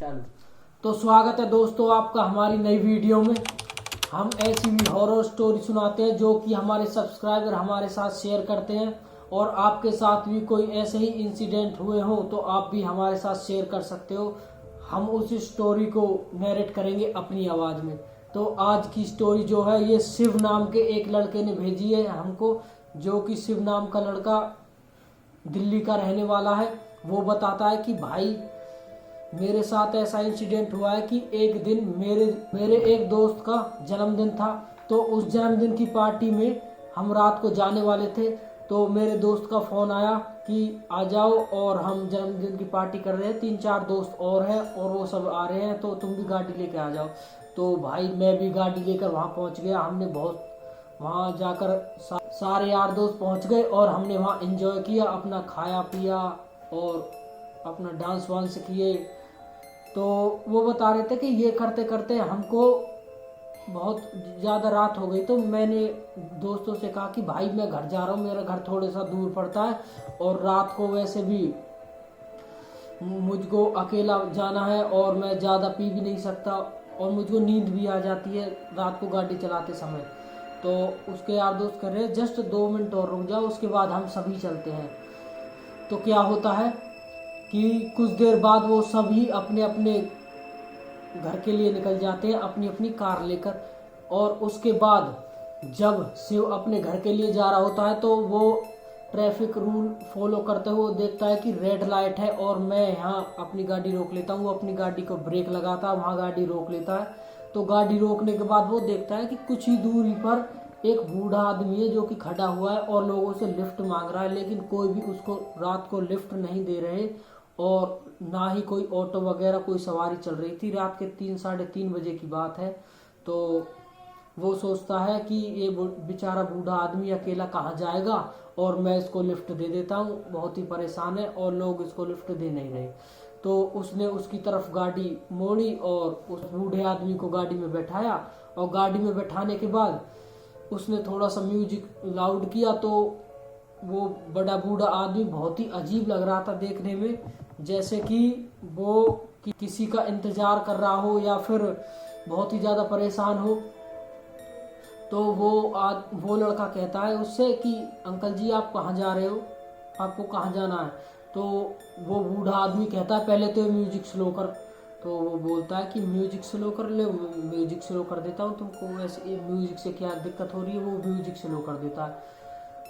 चालू। तो स्वागत है दोस्तों आपका हमारी नई वीडियो में। हम ऐसी भी हॉरर स्टोरी सुनाते हैं जो कि हमारे सब्सक्राइबर हमारे साथ शेयर करते हैं, और आपके साथ भी कोई ऐसे ही इंसिडेंट हुए हो तो आप भी हमारे साथ शेयर कर सकते हो। हम उस स्टोरी को नरेट करेंगे अपनी आवाज़ में। तो आज की स्टोरी जो है ये शिव नाम के एक लड़के ने भेजी है हमको, जो कि शिव नाम का लड़का दिल्ली का रहने वाला है। वो बताता है कि भाई मेरे साथ ऐसा इंसिडेंट हुआ है कि एक दिन मेरे एक दोस्त का जन्मदिन था। तो उस जन्मदिन की पार्टी में हम रात को जाने वाले थे। तो मेरे दोस्त का फ़ोन आया कि आ जाओ, और हम जन्मदिन की पार्टी कर रहे हैं, 3-4 दोस्त और हैं और वो सब आ रहे हैं, तो तुम भी गाड़ी लेके आ जाओ। तो भाई मैं भी गाड़ी लेकर वहाँ पहुँच गया। हमने बहुत वहाँ जाकर सारे यार दोस्त पहुँच गए और हमने वहाँ एंजॉय किया, अपना खाया पिया और अपना डांस वांस किए। तो वो बता रहे थे कि ये करते करते हमको बहुत ज़्यादा रात हो गई। तो मैंने दोस्तों से कहा कि भाई मैं घर जा रहा हूँ, मेरा घर थोड़ा सा दूर पड़ता है और रात को वैसे भी मुझको अकेला जाना है और मैं ज़्यादा पी भी नहीं सकता और मुझको नींद भी आ जाती है रात को गाड़ी चलाते समय। तो उसके यार दोस्त कर रहे हैं जस्ट 2 मिनट और रुक जाओ, उसके बाद हम सभी चलते हैं। तो क्या होता है कि कुछ देर बाद वो सभी अपने अपने घर के लिए निकल जाते हैं, अपनी अपनी कार लेकर। और उसके बाद जब शिव अपने घर के लिए जा रहा होता है तो वो ट्रैफिक रूल फॉलो करते हुए देखता है कि रेड लाइट है और मैं यहाँ अपनी गाड़ी रोक लेता हूँ। वो अपनी गाड़ी को ब्रेक लगाता है, वहाँ गाड़ी रोक लेता है। तो गाड़ी रोकने के बाद वो देखता है कि कुछ ही दूरी पर एक बूढ़ा आदमी है जो कि खड़ा हुआ है और लोगों से लिफ्ट मांग रहा है, लेकिन कोई भी उसको रात को लिफ्ट नहीं दे रहे और ना ही कोई ऑटो वगैरह कोई सवारी चल रही थी। रात के 3-3:30 बजे की बात है। तो वो सोचता है कि ये बेचारा बूढ़ा आदमी अकेला कहाँ जाएगा और मैं इसको लिफ्ट दे देता हूँ, बहुत ही परेशान है और लोग इसको लिफ्ट दे नहीं रहे। तो उसने उसकी तरफ गाड़ी मोड़ी और उस बूढ़े आदमी को गाड़ी में बैठाया, और गाड़ी में बैठाने के बाद उसने थोड़ा सा म्यूजिक लाउड किया। तो वो बड़ा बूढ़ा आदमी बहुत ही अजीब लग रहा था देखने में, जैसे कि वो किसी का इंतजार कर रहा हो या फिर बहुत ही ज़्यादा परेशान हो। तो वो लड़का कहता है उससे कि अंकल जी आप कहाँ जा रहे हो, आपको कहाँ जाना है। तो वो बूढ़ा आदमी कहता है पहले तो म्यूजिक स्लो कर। तो वो बोलता है कि म्यूजिक स्लो कर ले, म्यूजिक स्लो कर देता हूँ, तुमको वैसे म्यूजिक से क्या दिक्कत हो रही है। वो म्यूजिक स्लो कर देता है।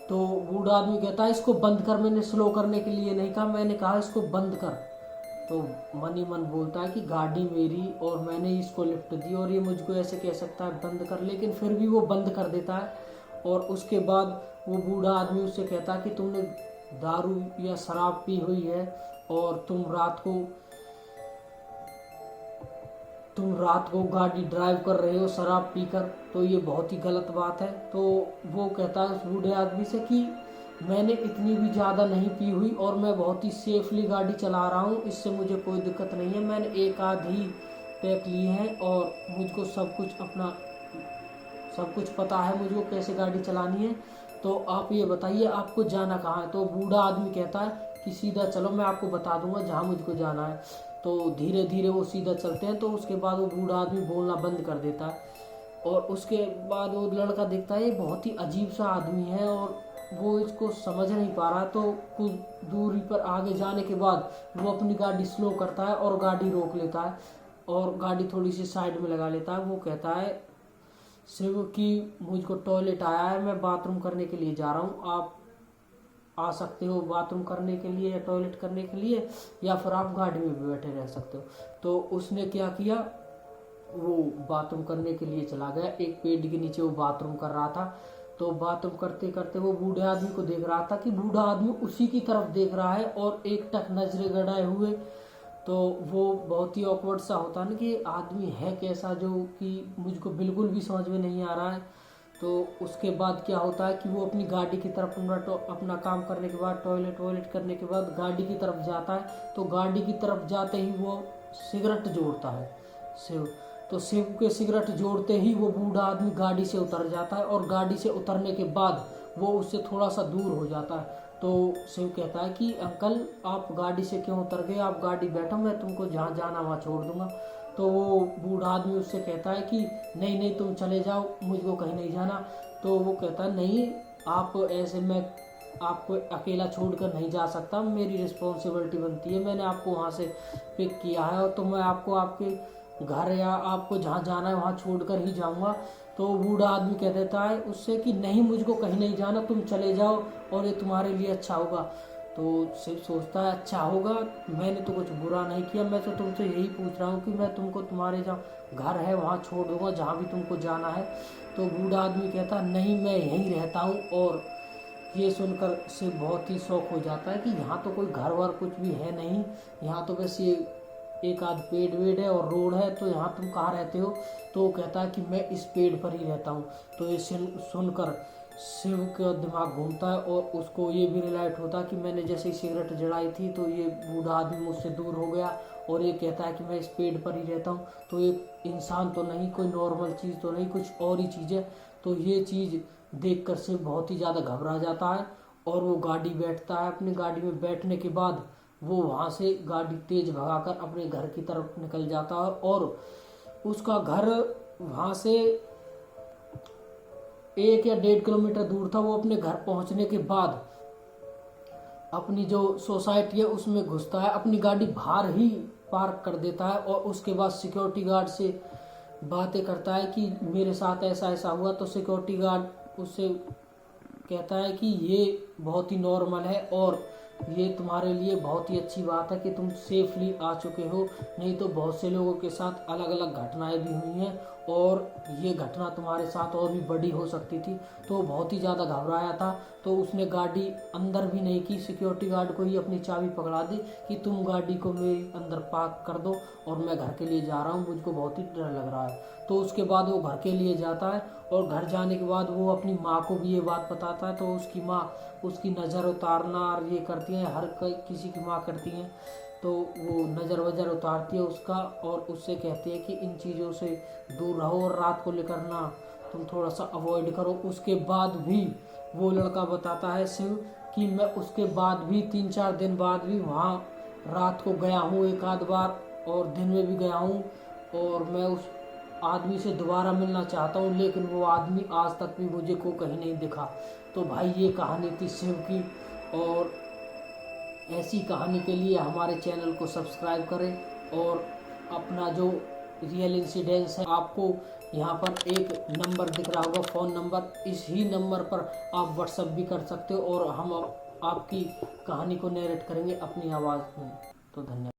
तो बूढ़ा आदमी कहता है इसको बंद कर, मैंने स्लो करने के लिए नहीं कहा, मैंने कहा इसको बंद कर। तो मन ही मन बोलता है कि गाड़ी मेरी और मैंने इसको लिफ्ट दी और ये मुझको ऐसे कह सकता है बंद कर, लेकिन फिर भी वो बंद कर देता है। और उसके बाद वो बूढ़ा आदमी उससे कहता है कि तुमने दारू या शराब पी हुई है और तुम रात को गाड़ी ड्राइव कर रहे हो शराब पीकर, तो ये बहुत ही गलत बात है। तो वो कहता है उस बूढ़े आदमी से कि मैंने इतनी भी ज़्यादा नहीं पी हुई और मैं बहुत ही सेफली गाड़ी चला रहा हूँ, इससे मुझे कोई दिक्कत नहीं है। मैंने एक आध ही पैक लिए हैं और मुझको सब कुछ पता है, मुझको कैसे गाड़ी चलानी है। तो आप ये बताइए आपको जाना कहाँ है। तो बूढ़ा आदमी कहता है कि सीधा चलो, मैं आपको बता दूंगा जहाँ मुझको जाना है। तो धीरे धीरे वो सीधा चलते हैं। तो उसके बाद वो बूढ़ा आदमी बोलना बंद कर देता है और उसके बाद वो लड़का देखता है ये बहुत ही अजीब सा आदमी है और वो इसको समझ नहीं पा रहा। तो कुछ दूरी पर आगे जाने के बाद वो अपनी गाड़ी स्लो करता है और गाड़ी रोक लेता है और गाड़ी थोड़ी सी साइड में लगा लेता है। वो कहता है शिव कि मुझको टॉयलेट आया है, मैं बाथरूम करने के लिए जा रहा हूँ, आप आ सकते हो बाथरूम करने के लिए या टॉयलेट करने के लिए, या फिर आप गाड़ी में भी बैठे रह सकते हो। तो उसने क्या किया, वो बाथरूम करने के लिए चला गया। एक पेड़ के नीचे वो बाथरूम कर रहा था। तो बाथरूम करते करते वो बूढ़े आदमी को देख रहा था कि बूढ़ा आदमी उसी की तरफ देख रहा है और एक टक नजरें गड़ाए हुए। तो वो बहुत ही ऑकवर्ड सा होता है ना कि आदमी है कैसा जो कि मुझको बिल्कुल भी समझ में नहीं आ रहा है। तो उसके बाद क्या होता है कि वो अपनी गाड़ी की तरफ अपना काम करने के बाद टॉयलेट करने के बाद गाड़ी की तरफ जाता है। तो गाड़ी की तरफ जाते ही वो सिगरेट जोड़ता है शिव। तो शिव के सिगरेट जोड़ते ही वो बूढ़ा आदमी गाड़ी से उतर जाता है और गाड़ी से उतरने के बाद वो उससे थोड़ा सा दूर हो जाता है। तो शिव कहता है कि अंकल आप गाड़ी से क्यों उतर गए, आप गाड़ी बैठो, मैं तुमको जहाँ जाना वहाँ छोड़ दूंगा। तो वो बूढ़ा आदमी उससे कहता है कि नहीं नहीं तुम चले जाओ, मुझको कहीं नहीं जाना। तो वो कहता है नहीं, आप ऐसे, मैं आपको अकेला छोड़कर नहीं जा सकता, मेरी रिस्पॉन्सिबिलिटी बनती है, मैंने आपको वहाँ से पिक किया है और तो मैं आपको आपके घर या आपको जहाँ जाना है वहाँ छोड़कर ही जाऊँगा। तो बूढ़ा आदमी कह देता है उससे कि नहीं, मुझको कहीं नहीं जाना, तुम चले जाओ और ये तुम्हारे लिए अच्छा होगा। तो शिव सोचता है अच्छा होगा, मैंने तो कुछ बुरा नहीं किया, मैं तो तुमसे यही पूछ रहा हूँ कि मैं तुमको तुम्हारे जहाँ घर है वहाँ छोड़ दूँगा, जहाँ भी तुमको जाना है। तो बूढ़ा आदमी कहता नहीं, मैं यहीं रहता हूँ। और ये सुनकर शिव बहुत ही शौक हो जाता है कि यहाँ तो कोई घर वर कुछ भी है नहीं, यहाँ तो बस ये एक आध पेड़ वेड़ है और रोड है, तो यहाँ तुम कहाँ रहते हो। तो वो कहता है कि मैं इस पेड़ पर ही रहता हूँ। तो ये सुनकर शिव का दिमाग घूमता है और उसको ये भी रिलाइट होता है कि मैंने जैसे ही सिगरेट जलाई थी तो ये बूढ़ा आदमी मुझसे दूर हो गया और ये कहता है कि मैं इस पेड़ पर ही रहता हूँ, तो एक इंसान तो नहीं, कोई नॉर्मल चीज़ तो नहीं, कुछ और ही चीज़ है। तो ये चीज़ देखकर शिव बहुत ही ज़्यादा घबरा जाता है और वो गाड़ी बैठता है। अपनी गाड़ी में बैठने के बाद वो वहाँ से गाड़ी तेज भगाकर अपने घर की तरफ निकल जाता है और उसका घर वहाँ से 1 या 1.5 किलोमीटर दूर था। वो अपने घर पहुँचने के बाद अपनी जो सोसाइटी है उसमें घुसता है, अपनी गाड़ी बाहर ही पार्क कर देता है और उसके बाद सिक्योरिटी गार्ड से बातें करता है कि मेरे साथ ऐसा ऐसा हुआ। तो सिक्योरिटी गार्ड उससे कहता है कि ये बहुत ही नॉर्मल है और ये तुम्हारे लिए बहुत ही अच्छी बात है कि तुम सेफली आ चुके हो, नहीं तो बहुत से लोगों के साथ अलग अलग घटनाएं भी हुई हैं और ये घटना तुम्हारे साथ और भी बड़ी हो सकती थी। तो बहुत ही ज़्यादा घबराया था, तो उसने गाड़ी अंदर भी नहीं की, सिक्योरिटी गार्ड को ही अपनी चाबी पकड़ा दी कि तुम गाड़ी को मेरे अंदर पार्क कर दो और मैं घर के लिए जा रहा हूँ, मुझको बहुत ही डर लग रहा है। तो उसके बाद वो घर के लिए जाता है और घर जाने के बाद वो अपनी माँ को भी ये बात बताता है। तो उसकी माँ उसकी नज़र उतारना और ये करती हैं, हर किसी की माँ करती हैं। तो वो नज़र वज़र उतारती है उसका और उससे कहती है कि इन चीज़ों से दूर रहो और रात को निकलना तुम थोड़ा सा अवॉइड करो। उसके बाद भी वो लड़का बताता है शिव कि मैं उसके बाद भी 3-4 दिन बाद भी वहाँ रात को गया हूँ एक आध बार और दिन में भी गया हूँ और मैं उस आदमी से दोबारा मिलना चाहता हूँ, लेकिन वो आदमी आज तक भी मुझे को कहीं नहीं दिखा। तो भाई ये कहानी थी शिव की, और ऐसी कहानी के लिए हमारे चैनल को सब्सक्राइब करें और अपना जो रियल इंसिडेंस है, आपको यहाँ पर एक नंबर दिख रहा होगा फ़ोन नंबर, इस ही नंबर पर आप व्हाट्सएप भी कर सकते हो और हम आपकी कहानी को नरेट करेंगे अपनी आवाज़ में। तो धन्यवाद।